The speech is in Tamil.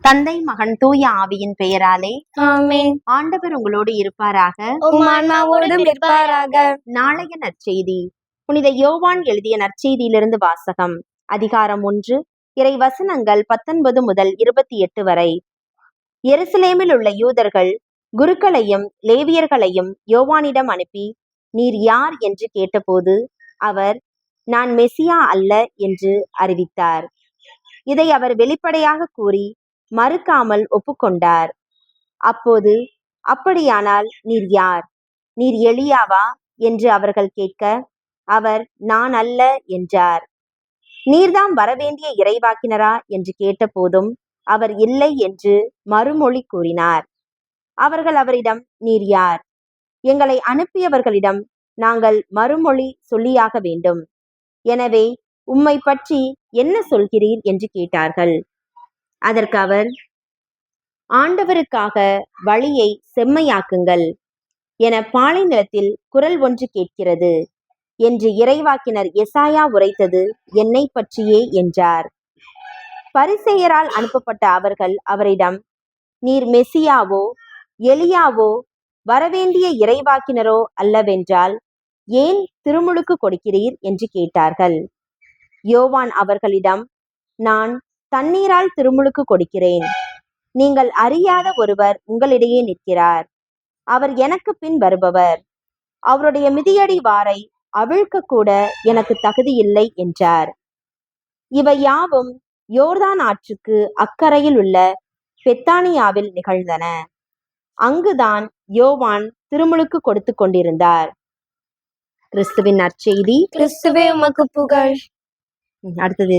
தந்தை மகன் தூய ஆவியின் பெயராலே ஆமென். ஆண்டவர் உங்களோடு இருப்பாராக. உம் ஆன்மாவோடும் இருப்பாராக. நாளைய நற்செய்தி. புனித யோவான் எழுதிய நற்செய்தியிலிருந்து வாசகம். அதிகாரம் 1, இறை வசனங்கள் 19 முதல் 28 வரை. எருசலேமில் உள்ள யூதர்கள் குருக்களையும் லேவியர்களையும் யோவானிடம் அனுப்பி, நீர் யார் என்று கேட்டபோது அவர், நான் மெசியா அல்ல என்று அறிவித்தார். இதை அவர் வெளிப்படையாக கூறி மறுக்காமல் ஒப்புக்கொண்டார். அப்போது, அப்படியானால் நீர் யார்? நீர் எலியாவா என்று அவர்கள் கேட்க, அவர், நான் அல்ல என்றார். நீர்தாம் வரவேண்டிய இறைவாக்கினரா என்று கேட்டபோதும் அவர் இல்லை என்று மறுமொழி கூறினார். அவர்கள் அவரிடம், நீர் யார்? எங்களை அனுப்பியவர்களிடம் நாங்கள் மறுமொழி சொல்லியாக வேண்டும். எனவே உம்மை பற்றி என்ன சொல்கிறீர் என்று கேட்டார்கள். அதற்கு அவர், ஆண்டவருக்காக வழியை செம்மையாக்குங்கள் என பாலை நிலத்தில் குரல் ஒன்று கேட்கிறது என்று இறைவாக்கினர் எசாயா உரைத்தது என்னை பற்றியே என்றார். பரிசேயரால் அனுப்பப்பட்ட அவர்கள் அவரிடம், நீர் மெசியாவோ எலியாவோ வரவேண்டிய இறைவாக்கினரோ அல்லவென்றால் ஏன் திருமுழுக்கு கொடுக்கிறீர் என்று கேட்டார்கள். யோவான் அவர்களிடம், நான் தண்ணீரால் திருமுழுக்கு கொடுக்கிறேன். நீங்கள் அறியாத ஒருவர் உங்களிடையே நிற்கிறார். அவர் எனக்கு பின் வருபவர். அவருடைய மிதியடி வாரை அவிழ்க்க கூட எனக்கு தகுதியில்லை என்றார். இவை யாவும் யோர்தான் ஆற்றுக்கு அக்கறையில் உள்ள பெத்தானியாவில் நிகழ்ந்தன. அங்குதான் யோவான் திருமுழுக்கு கொடுத்து கொண்டிருந்தார். கிறிஸ்துவின் நற்செய்தி. கிறிஸ்துவே உமக்கு புகழ். அடுத்தது